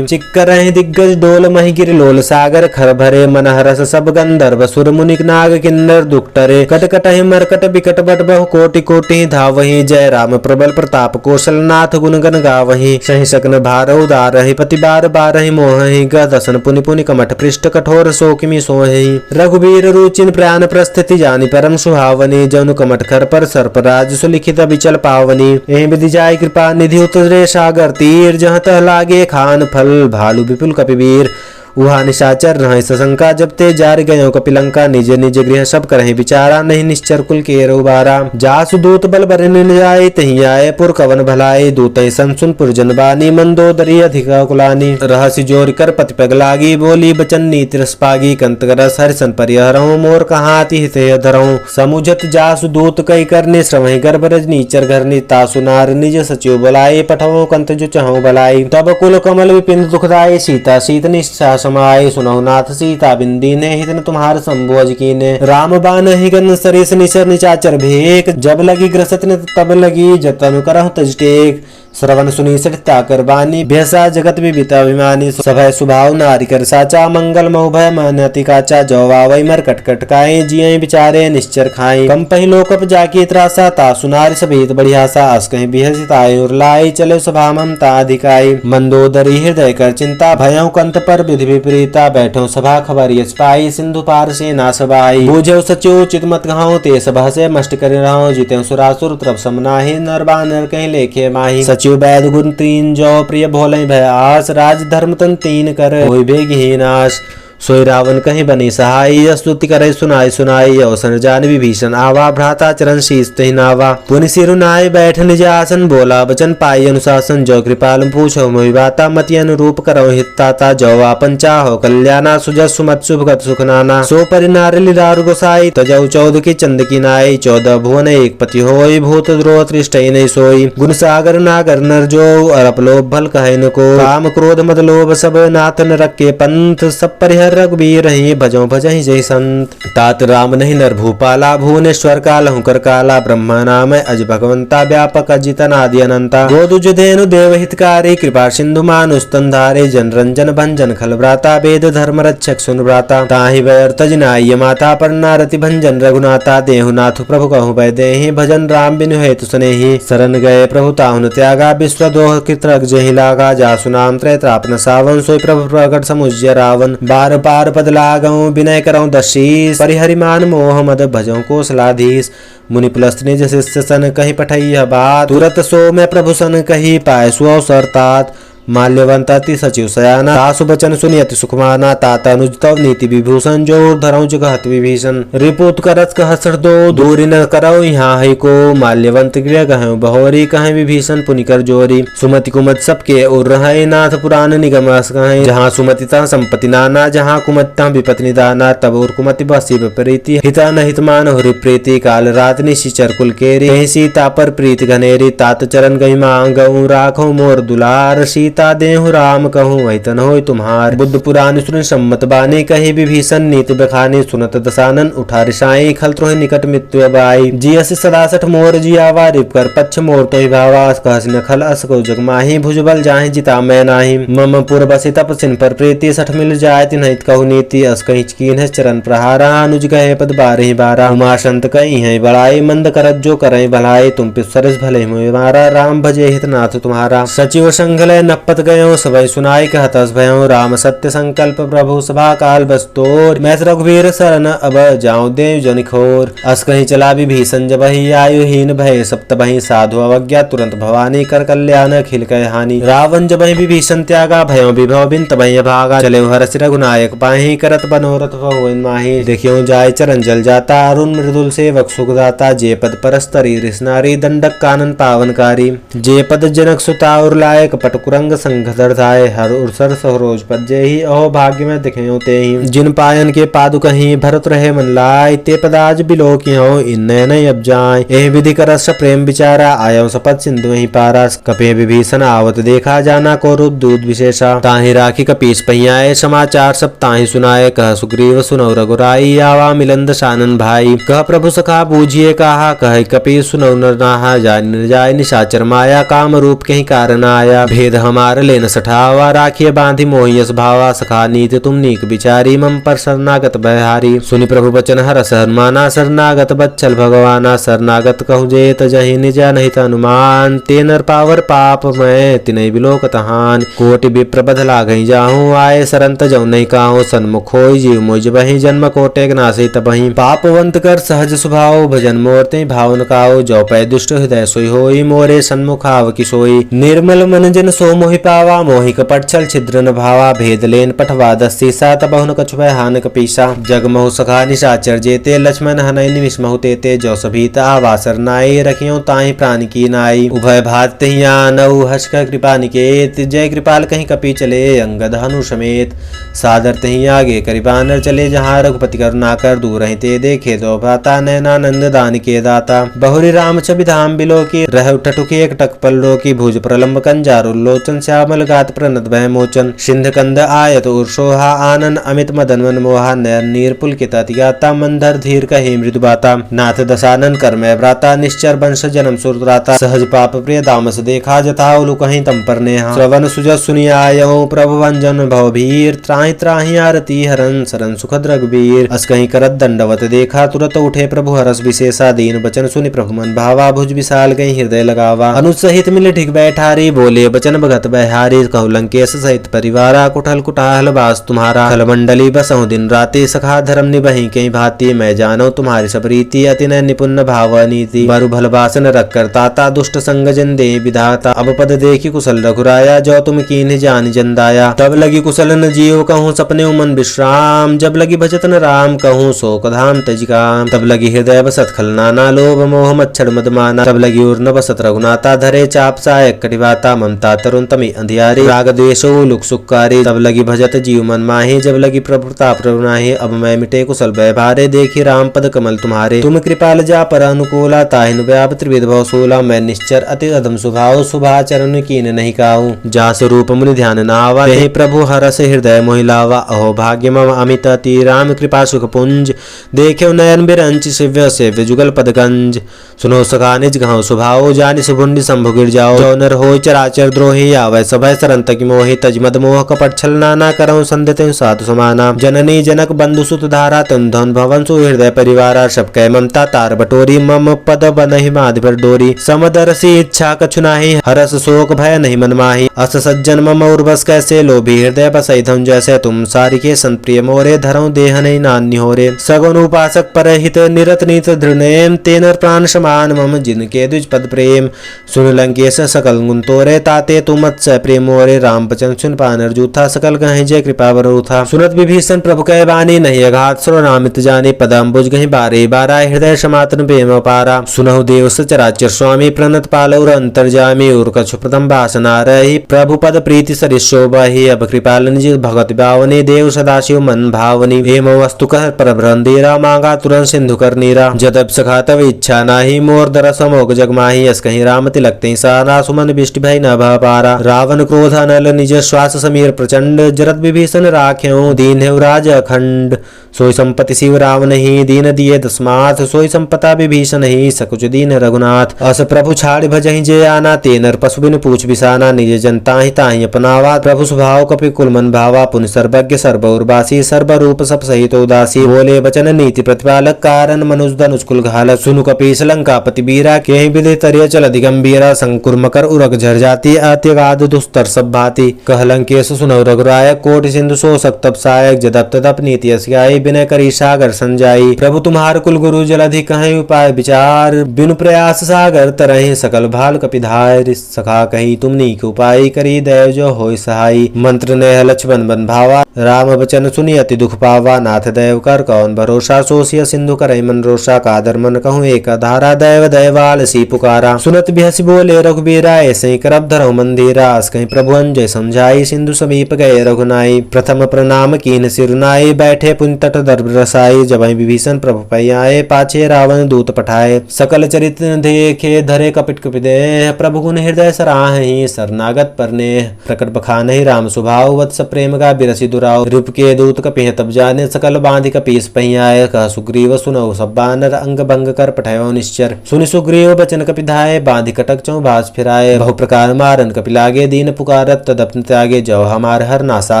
[SPEAKER 1] चिक्करहि दिग्गज डोल महि गिरि लोल सागर। खर भरे मन हरस सब गंधर्व सुर मुनि नाग किन्नर दुख टरे। कट कटहि मरकट बिकट बट बहु कोटि कोटि धावहि। जय राम प्रबल प्रताप कौशल नाथ गुण गण गावहि। सहि सकन भार उदारहि। पति बार बारहि मोहहि। गदसन पुनि पुनि कमठ पृष्ठ कठोर शोकिमि सोहि। रघुबीर रुचिन प्राण प्रस्थिति जानि परम सुहावनी। जनु कमठ खर पर सर्पराज सुलिखित विचल पावनी। एहि विधि जाय कृपा निधि उतरे सागर तीर। जहाँ तह लागे खान फल भालु विपुल कपिवीर। उहा निशाचर रह सशंका, जब ते जार गयो कपिलंका, निज निज गृह सब करहि विचारा, नहीं निश्चर कुल के उबारा। जासु दूत बल बरन जाए, तही आए पुर कवन भलाई, दूत सन सुन पुरजन बानी, मंदोदरी अधिका कुलानी। रहसि जोर कर पति पग लागी, बोली बचन नीति रस पागी, कंत रस हरिसन परिहरऊं, मोर कहाति हित धरऊं। समुझत जासु दूत कई करने, श्रवहि गर्भ रजनी चर घरनी, तासु नार निज सचिव बुलाए, पठवो कंत जो चहु भलाई। तब कुल कमल विपिन दुखदाई, सीता शीत निष्ठा समाये, सुनहु नाथ सीता बिंदी ने, हितन तुम्हार शंभु अज कीने। राम बान हिगन सरिस निचर निचाचर भेक, जब लगी ग्रसत ने तब लगी जतन करहु तज टेक। श्रवण सुनी सठता कर बानी, भैसा जगत विबिता अभिमानी। सभय सुभाव नारी कर साचा, मंगल मऊ भय मान्यति काचा। जवा वै मर कटकट काए, जिये विचारे निश्चर खाए। कम पही लोकप जाकी त्रासा, ता सुनारी सभेत बढ़ियासा। अस कहीं बिहसित आए और लाई, चले सभा ममता अधिकाई। मंदोदरी हृदय कर चिंता, भयउ कंत पर विधि विपरीता। बैठो सभा खबर यश पाई, सिंधु पार से ना सबाई। बूझो सचिव चित मत कहाऊं, ते सभा से मष्ट कर रहूं। जीते सुरासुर त्रप समनाहि, नर बानर कहीं लेखे माही। सचिव वैद गुण तीन जो, प्रिय भोले भय आस। राज धर्म तन तीन कर, होई बेगहि नाश। सोई रावण कहीं बनी सहाय, स्तुति करे सुनाई सुनाई। अवसर जान विभीषण आवा, भ्राता चरण शीस तहि नावा। पुनि सिरुनाय बैठ निज आसन, बोला बचन पाई अनुशासन। जो कृपाल पूछो मोहि बाता, मति अनुरूप करो हिताता। जो आपन चाहो कल्याणा, सुजस सुमत शुभगत सुख नाना। सो परि नारि लीलारु गोसाई, तजौ चौद की चंद की नाई। 14 भुवन एक पति होई, भूत द्रोह त्रिष्टहि नहीं सोई। गुण सागर नागर नर जो, अरप लोभ भल कहे न को। काम क्रोध मद लोभ सब, नाथ न रखे पंथ। सब परिहर रघुबीर रही, भजो भजहि जय संत। तात राम नहीं नर भूपाला, भुवनेश्वर कालहु कर काला। ब्रह्मा नाम अज भगवंता, व्यापक अजितन आदि अनंता। गोदुज धेनु देव हितकारी, कृपा सिंधु मानुष स्तनधारे। जन रंजन भंजन खल भ्राता, वेद धर्म रक्षक सुन भ्राता। ताहि वैर तजनाय माता, परना रति भंजन रघुनाथा। देहु नाथ प्रभु कहु भय देहि, भजन राम बिनु हेतु सुनेहि। शरण गए प्रभु ताहुन त्यागा, विश्व दोह कृतज्ञ जहि लागा। जासु नाम त्रैत्रापन सावन, सोई प्रभु प्रगट समुज्य रावण। बार पार पद लागऊं, विनय करऊं दशीस। परिहरिमान मोह मद भजऊं कौशलाधीश। मुनि पुलस्त निज शिष्य सन, कहीं पठैया बात। तुरत सो मैं प्रभु सन, कही पाए सुअवसर तात। माल्यवंतति सचिव सयाना, तासु बचन सुनि अति सुखमाना। तात अनुज तव नीति विभूषण, जो धरऊं जगत विभीषण। रिपुत करत कहसर दो, दूरी न करऊ यहाँ है को। माल्यवंत गृह गहु बहोरी, कहें विभीषण पुनि कर जोरी। सुमति कुमत सबके उर रहे, नाथ पुराण निगम रस कहें। जहाँ सुमति तहाँ संपत्ति नाना, जहाँ कुमति तहाँ विपत्ति निदाना। तब उर कुमति बसी विपरीति, हिता न हित मान हुरि प्रीति। काल रात निशिचर कुल केरी, कहीं सीता पर प्रीति घनेरी। तात चरण गई मांगऊं, राखो मोर दुलार। सीता देहु राम कहूँ, वही तन होय तुम्हार। बुद्ध पुराण सुन सम्मत बानी, कही विभीषण नीति बखानी। सुनत दसानन उठा रिसाई, खल त्रोहि निकट मृत्यु बाई। जियसि सदा सठ मोर जियावा, रिप कर पक्ष मोर तोहि भावा। कहसि न खल अस को जग माही, भुजबल जाहि जिता मैं नाही। मम पुर बसि तप सिन पर प्रीति, सठ मिल जाय तिन्हित कहु नीति। अस कहीं कीन्ह चरण प्रहारा, अनुज गए पद बारहि बारा। उमा संत कही है बड़ाई, मंद करत जो करहि भलाई। तुम पिसरस भले मोहि मारा, राम भजे हित नाथ तुम्हारा। सचिव संगलय नपत गयो, सभय सुनाई कहत अस भयो। राम सत्य संकल्प प्रभु सभा काल बस्तोर। मैं रघुवीर शरण अब जाऊं देव जन खोर। अस कहीं चला विभीषण जबहि, आयुहीन भय सप्तभहि। साधु अवज्ञा तुरंत भवानी, कर कल्याण अखिल कह हानि। रावण जबहि विभीषण त्यागा, भयो विभव बिन तबहि भागा। चले हरसि रघुनायक पाहि, करत मनोरथ होइन माहि। देखियो जाय चरण जल जाता, अरुण मृदुल सेवक सुखदाता। जे पद परस्तरी रिसनारी, दंडक कानन पावनकारी। जे पद जनक सुता और लायक, पटकुरंग संघधर धाय। हर उर्सर सरोज पज्जे ही, अहो भाग्य में दिखे ते ही। जिन पायन के पादुक ही, भरत रहे मन लाय। ते पदाज बिलो की हो, इन नयन अब जाय। एह विधि करस प्रेम विचारा, आयो सपत सिंधु ही पारा। कपे विभीषण आवत देखा, जाना को रूप दूध विशेषा। ताहि राखी कपीस पहियाए, समाचार सब ताहि सुनाए। कह सुग्रीव सुनौ रघुराई, आवा मिलन दशानन भाई। कह प्रभु सखा बूझिए कहा, कह कपीस सुनौ नर नाहा। जाय निशाचर माया, काम रूप के ही कारण आया। भेद हमार लेन सठावा, राखिए बांधि मोहियस भावा। सखा नीति तुम नीक विचारी, मम पर शरणागत बहारी। सुनि प्रभु बचन हरस हनुमाना, शरणागत बच्चल भगवाना। शरणागत कहु जेत जहि, निजा नहीं अनुमान। ते नर पावर पाप मैं, तिनहि बिलोक तहान। कोटि विप्र बध लागहि जाहूँ, आए शरण तजौ नहीं काहूँ। सन्मुख होई जीव मोहि जबहि, जन्म कोटेक नासि तबहि। पापवंत कर सहज स्वभाव, भजन मोर ते भावन काऊ। जो पै दुष्ट हृदय सोई होई, मोरे सन्मुख आव कि सोई। निर्मल मन जन सो मोहि मोहि पावा मोहि कपट छल छिद्र न भावा भेद लेन पठवा दस्सीसा तबहुन कछुभय हान कपीसा जगमहु सखा निशाचर जेते लक्ष्मण हनय निमिष महु तेते जो सभीता वासर नाई रखियो ताहि प्राण की नाई उभय भात तहिया नौ हर्ष कर कृपा निकेत जय कृपाल कहीं कपि चले अंगद हनु समेत सादर तहीं आगे करिबानर चले जहाँ रघुपति करुणा कर दूर ते देखे दो भ्राता नैनानंद दान के दाता बहुरी राम छवि धाम बिलो की रह टटुकी एक टक पल्लो की भुज प्रलंब कंजारुल्लोचन श्यामल गात प्रणत भय मोचन सिंध कंद आयत उर्षोहा आनन अमित मदन मन मोहा नयन नीर पुलकित अतिगाता मंदर धीर कहे मृदु बाता नाथ दशानन कर्मय भ्राता निश्चर वंश जन्म सुरत्राता सहज पाप प्रिय दामस देखा जथा उलु कहीं तम पर नेहा श्रवण सुजस सुनियायहु प्रभु भंजन भव भीर त्राहि त्राहि आरती हरन सरन सुखद रघुबीर अस कहीं करत दंडवत देखा तुरत उठे प्रभु हरस विशेषा दीन बचन सुनि प्रभु मन भावा भुज विशाल गई हृदय लगावा अनुज सहित मिल ठीक बैठारी बोले बचन भगत बहारी कहु लंकेश सहित परिवारा कुठल कुटाहल बास तुम्हारा खल मंडली बसहु दिन राति सखा धर्म निभहि कहीं भांति मैं जानो तुम्हारी सब रीति अति नय निपुण भाव नीति बरु भल बासन रख कर ताता दुष्ट संग जन दे विधाता अब पद देखी कुशल रघुराया जो तुम कीन्ह जान जन दाया तब लगी कुशल न जियो कहूँ सपने उमन विश्राम जब लगी भजत न राम कहूँ शोक धाम तज काम तब लगी हृदय बसत खल नाना लोभ मोह मच्छर मदमाना तब लगी उर्न बसत रघुनाथा धरे चाप सायक कटिवाता ममता तरुण तमी अंधियारी राग द्वेषो लुक सुक्कारी तब लगी भजत जीव मन माही जब लगी प्रभुता प्रभुनाही अब मैं मिटे कुशल व्यवहारे देखी राम पद कमल तुम्हारे तुम कृपाल जा पर अनुकूला ताहिन व्याप त्रिविध भव सोला मैं निश्चर अति अधम स्वभाव शुभाचरण कीन नहीं काहू जा स्वरूप मुनि ध्यान नावा यही प्रभु हरस हृदय मोहिलावा अहो भाग्य मम अमित अति राम कृपा सुख पुंज देखे नयन बिरंच शिव्य सेव्य जुगल पदगंज सुनो सखा निज घाव स्वभाव जानि सुभुंडी शंभु गिर जाओ जो नर हो चराचर द्रोही आवै सभय सरंत की मोहि तजमद मोह कपट छल नाना करऊं संधते साधु समाना जननी जनक बंधु सुत धारा तुम धन भवन सु हृदय परिवारा सब कै ममता तार बटोरी मम पद बनहि माधि पर डोरी समदरसी इच्छा कछु नाही हरस शोक भय नहीं मन माही अस सज्जन मम उर्वस कैसे लोभी हृदय बसई धम जैसे तुम सारिके संत प्रिय मोरे धरऊं देह नहीं नान्य होरे सगुन उपासक परहित निरत नीत धृणेम तेनर प्राण समान मम जिनके द्विज पद प्रेम सुन लंकेश सकल गुण तोरे ताते तुम मत्स प्रेम मोरे राम बचन सुन पानर जूथा सकल गहि जय कृपा वरूथा सुनत विभीषण प्रभु कै बानी नहीं अघात सर्वनामित जाने पदम्बुज गहि बारे बारा हृदय समातन प्रेम पारा सुनहु देव सचराचर स्वामी प्रणत पालौर अंतर्जामी उर कछु प्रथम वासना रही प्रभु पद प्रीति सरिस शोभहि अब कृपाल निज भगत बावने देव सदाशिव मन भावनी हेम वस्तु कह पर ब्रंदीरा मांगा तुरंत सिंधु कर नीरा जदब सखा तब इच्छा नाही मोर दरस मोग जगमाही अस कहीं राम तिलक तई सारा सुमन बिष्ट भय न भा पारा रावण क्रोध अनल निज श्वास समीर प्रचंड जरत विभीषण राख्यो दीन है राज अखंड सोई संपत्ति शिव रावण ही दीन दिए दस्माथ सोई संपता विभीषण ही सकुच दीन रघुनाथ अस प्रभु छाड़ भजहि जे आना ते नर पशु बिन पूछ बिसाना निज जनता ही ताहि अपनावा प्रभु स्वभाव कपि कुल मन भावा पुन सर्वज्ञ सर्व उर्वासी सर्व रूप सब सहित उदासी बोले बचन नीति प्रतिपालक कारण मनुज धनुष कुल घालक सुनु कपीस लंकापति बीरा के विधि तरिय चल दिगंबीरा संकुर मकर उरग झर जाती अत्यगाध दुस्तर सब भाती कह लंकेश सुनौ रघुराय कोटि सिंधु सो सप्तप सायक जदप तदप नीति अस्याई बिनय करी सागर संजाई प्रभु तुम्हार कुल गुरु जलधि कहीं उपाय विचार बिनु प्रयास सागर तरहि सकल भाल कपिधार सखा कही तुमनी के उपाय करी दय जो होय सहाई मंत्र ने लक्ष्मण बन भावा राम वचन सुनी अति दुख पावा नाथ दैव कर कौन भरोसा सोसिय सिंधु कर मन रोषा कादर मन कहूँ एक धारा दैव दैवाल सी पुकारा सुनत बिहसी बोले रघुबीरा ऐसे करब धरऊ मंदिरा अस कहीं प्रभु अंजय समझाई सिंधु समीप गए रघुनाई प्रथम प्रणाम कीन सिरुनाई बैठे पुन तट दर्भ रसाई जब विभीषण प्रभु पै आए पाछे रावण दूत पठाए सकल चरित देखे धरे कपिट कपिदेह प्रभु गुण हृदय सराहि शरणागत परने प्रकट बखानहि राम स्वभाव वत्स प्रेम का बिरसी दुराव रूप के दूत कपिह तब जाने सकल बांधि कपीस पै आए कह सुग्रीव सुनौ सब बानर अंग भंग कर पठायो निश्चर सुनि सुग्रीव बचन कपिधाए बांधि कटक चौ भास फिराए बहु प्रकार मारन कपि लागे दीन पुकारत तदपन त्यागे जौ हमार हर नासा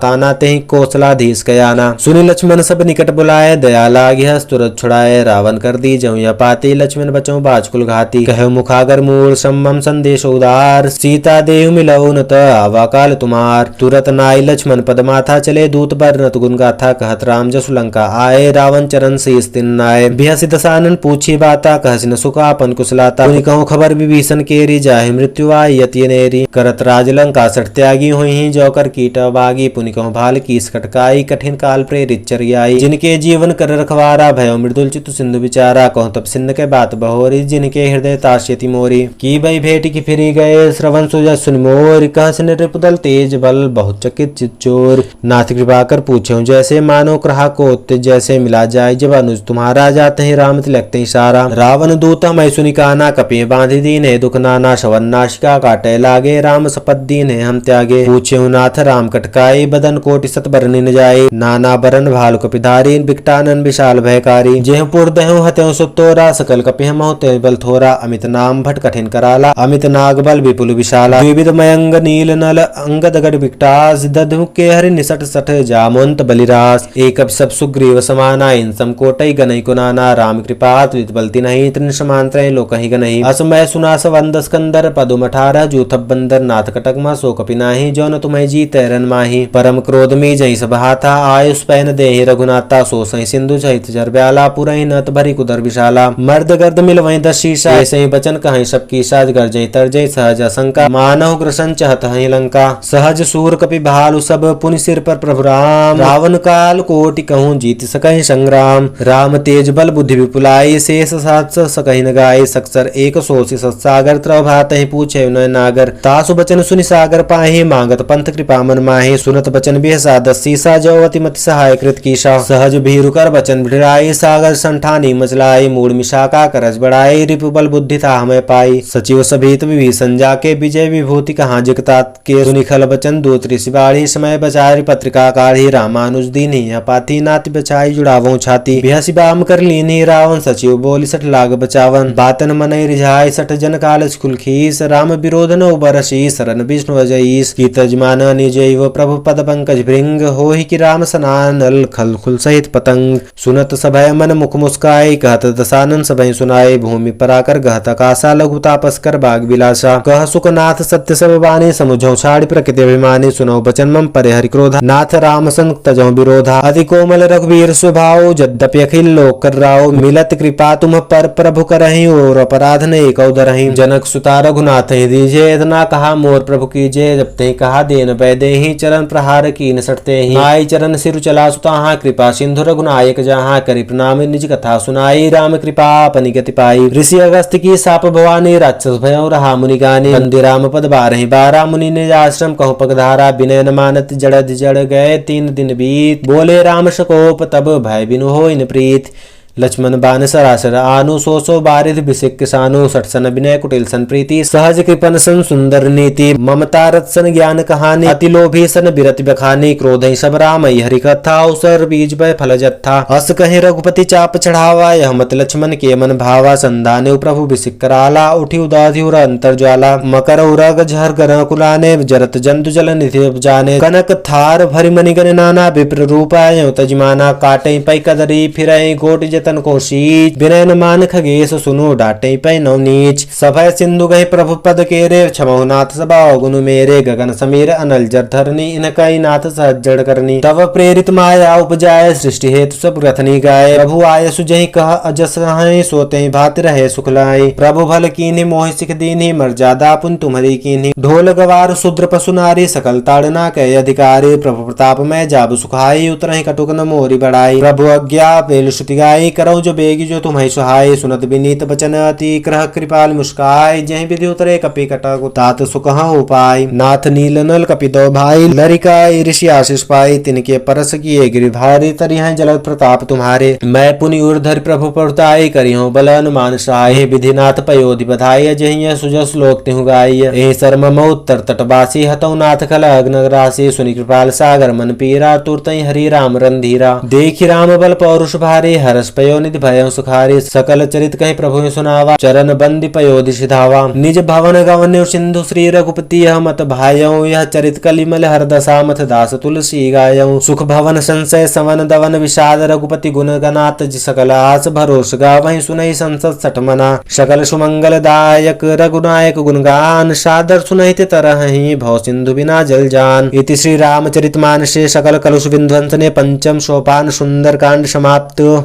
[SPEAKER 1] काना तेहि कौशलाधीश कयाना सुनि लक्ष्मण सब निकट बुलाए दया लागे हस तुरत छुड़ाए रावण कर दी जौ या पाती लक्ष्मण बचौ बाजकुल घाती कह मुखागर मूल सम्मम संदेश उदार सीता देव मिलऊ न आवा काल तुम्हार तुरत नाई लक्ष्मण पद माथा चले गाए दूत बरनत गुण गाथा कहत राम जसु लंका आए रावण चरण शीस तिन्नाए बिहसि दसानन पूछी बाता कहसिन सुखापन कुशलाता पुनि कहूँ खबर विभीषण केरी जाहि मृत्यु आई यति नेरी करत राज लंका सठ त्यागी हुई जौकर कीट बागी पुनि कहूँ भाल कीस कटकाई कठिन काल प्रेरित चरियाई जिनके जीवन कर रखवारा भयो मृदुल चित्त सिंधु विचारा कहूँ तब सिंध के बात बहोरी जिनके हृदय ताश्यति मोरी की बई भेट की फिरी गए श्रवण सुजस सुन मोर कहसिन रिपुदल तेज बल बहुत चकित चिच्चोर नाथ कृपा कर पूछो जैसे मानो ग्रहा को जैसे मिला जाए जब अनुज तुम्हारा जाते ही राम तिलकते ही सारा रावण दूत मैं सुनि काना कपि बांधि दीने दुख नाना शवन नाशिका काटे लागे राम सपत दीने हम त्यागे पूछे नाथ राम कटकाई बदन कोटि सत बरनि न जाए नाना बरन भाल कपिधारी बिकटानन विशाल भयकारी जेहपुर दहु हत्यो सुतोरा सकल कपि मोते बल थोरा अमित नाम भट कठिन कराला अमित नाग बल विपुल विशाला विविध मयंग नील नल अंगद गढ़ विकटास दधु के हरि निसट सठ जामोंत बलिरास एक सब सुग्रीव समाना इन सम कोटई गनई कुनाना राम कृपा तुत बलती नहीं त्रिन समांतरे लोक ही गनई असमय सुनास वंद स्कंदर पदुम 18 जूथब बंदर नाथ कटक मा सो कपि नाही जो न तुम्हें जी तैरन माही परम क्रोध में जई सभा था आयुष पैन देहि रघुनाथा सो सही सिंधु सहित जर ब्याला पुरई नत भरी कुदर विशाला मर्द गर्द मिल वहीं 10 शीशा ऐसे ही बचन कहीं सब की साज गर जई तर जई सहज असंका मानव ग्रसन चहत हई लंका सहज सूर कपि भालु सब पुनि सिर पर प्रभु राम रावण काल कोटि कहूँ जीत सकहि संग्राम राम तेज बल बुद्धि विपुलाई शेष सात सकहि न गाय सक्सर एक सोसी सत्सागर त्रव भात ही पूछे न नागर तासु बचन सुनि सागर पाहि मांगत पंथ कृपा मन माहि सुनत बचन बिहसा 10 शीसा जौवति मति सहाय कृत कीशा सहज भीरु कर बचन भिड़ाई सागर संठानी मचलाई मूड मिशाका करज बढ़ाई रिपु बल बुद्धि था हमें पाई सचिव सभीत विभीषण जाके विजय विभूति कहाँ जिकतात के सुनि खल बचन दूत ऋषि बाढ़ी समय बचारी पत्रिका काढ़ी रामानुज दीनी अपाथी नाति बचाई जुड़ावो छाती बिहसी बाम कर लीनी रावण सचिव बोली सठ लाग बचावन बातन मनई रिझाई सठ जन काल स्कुल खीस राम विरोध न उबरसी शरण विष्णु अजईस की तजमान निजैव प्रभु पद पंकज भृंग होहि की राम सनानल खल खुल सहित पतंग सुनत सभय मन मुख मुस्काई कहत दसानन सभय सुनाए भूमि पराकर गहत आकाशा लघु तापस कर बाग विलासा कह सुखनाथ सत्य सब बानी समुझौ छाड़ी प्रकृति अभिमानी सुनो बचन मम परे हरि क्रोधा नाथ राम संग तजौ विरोधा अति कोमल रघुवीर स्वभाव जद्यपि अखिल लोक कर राव मिलत कृपा तुम पर प्रभु करहि और अपराध ने एक धरहि जनक सुता रघुनाथ ही दीजे इतना कहा मोर प्रभु कीजे जब ते कहा देन वैदे ही चरण प्रहार की न सटते ही आई चरण सिरु चला सुता कृपा सिंधु रघुनायक जहाँ करि प्रणाम निज कथा सुनाई राम कृपा अपनी गति पाई ऋषि अगस्त की साप भवानी राक्षस भयो रहा मुनि गानी बंदी राम पद 12 मुनि ने आश्रम कहूँ पगधारा विनय न मानत जड़ गए 3 दिन बीत बोले राम शकोप तब भय बिनु होय न प्रीत लक्ष्मण बान सरासर आनु सो बारिध बिसिक किसानु सटसन विनय कुटिल सन प्रीति सहज कृपन सन सुंदर नीति ममता रत सन ज्ञान कहानी अति लोभी सन बिरति बखानी क्रोध सब राम हरि कथा उसर बीज भय फल जत्था अस कहीं रघुपति चाप चढ़ावा यह मत लक्ष्मण के मन भावा संधाने प्रभु बिसिक कराला उठी उदाधि उर अंतर ज्वाला मकर उरग झर गर कुलाने जरत जंतु जल निधि जाने कनक थार भरि मणिगण नाना विप्र रूपाय तजमाना काटे पै कदरी फिरई गोट तन को शीच विनय न मान खगेश सुनो डाटे पै नव नीच सभय सिंधु गहि प्रभु पद केरे क्षमो नाथ सबा गुनु मेरे गगन समीर अनल जर धरनी इनकई नाथ सहज जड़ करनी तव प्रेरित माया उपजाय सृष्टि हेतु सब रथनी गाय प्रभु आय सुजहि कह अजस हय सोते भात रहे सुख लाय प्रभु भल कीन्हि मोहि सिख दीन्हि मर्यादा पुन तुम्हारी कीन्हि ढोल गवार शूद्र पशु नारी सकल ताड़ना कै अधिकारी प्रभु प्रताप में जाब सुखाई उतरहि कटुक न मोरी बढ़ाई प्रभु आज्ञा बेल श्रुति गाई करौ जो बेगी जो तुम्हें सुहाय सुनत विनीत बचन अति ग्रह कृपाल मुस्काय जहि विधि उतरे कपि कटक तात सुकह उपाय नाथ नील नल कपि दो भाई लरिकाय ऋषि आशीष पाई तिनके परस किए गिरिधारी तरिह जल प्रताप तुम्हारे मैं पुनि उर्धर प्रभु प्रताय करियो बल अनुमान सहाय विधिनाथ पयोधि बधाई जहि सुजस लोक तिहु गाय ए शर्म उत्तर तटवासी हतौ नाथ खल अग्न राशि सुनि कृपाल सागर मन पीरा तुरतहि हरि राम रंधीरा देखि राम बल पौरुष भारे हरस भयो निधि भयो सुखारी सकल चरित कहीं प्रभु सुनावा चरण बंदी पयोधि धावा निज भवन गवन्यो सिंधु श्री रघुपति मत भायो यह चरित कलिमल हर दशा मथ दास तुलसी गायो सुख भवन संशय सवन दवन विषाद रघुपति गुण गनात सकल आस भरोस गावहि सुनहि संसद सठमना सकल सुमंगल दायक रघुनायक गुणगान सादर सुनहित तरहि भव सिंधु बिना जल जान। इति श्री रामचरितमानसे सकल कलुष विध्वंसने पंचम सोपान सुंदर कांड समाप्त।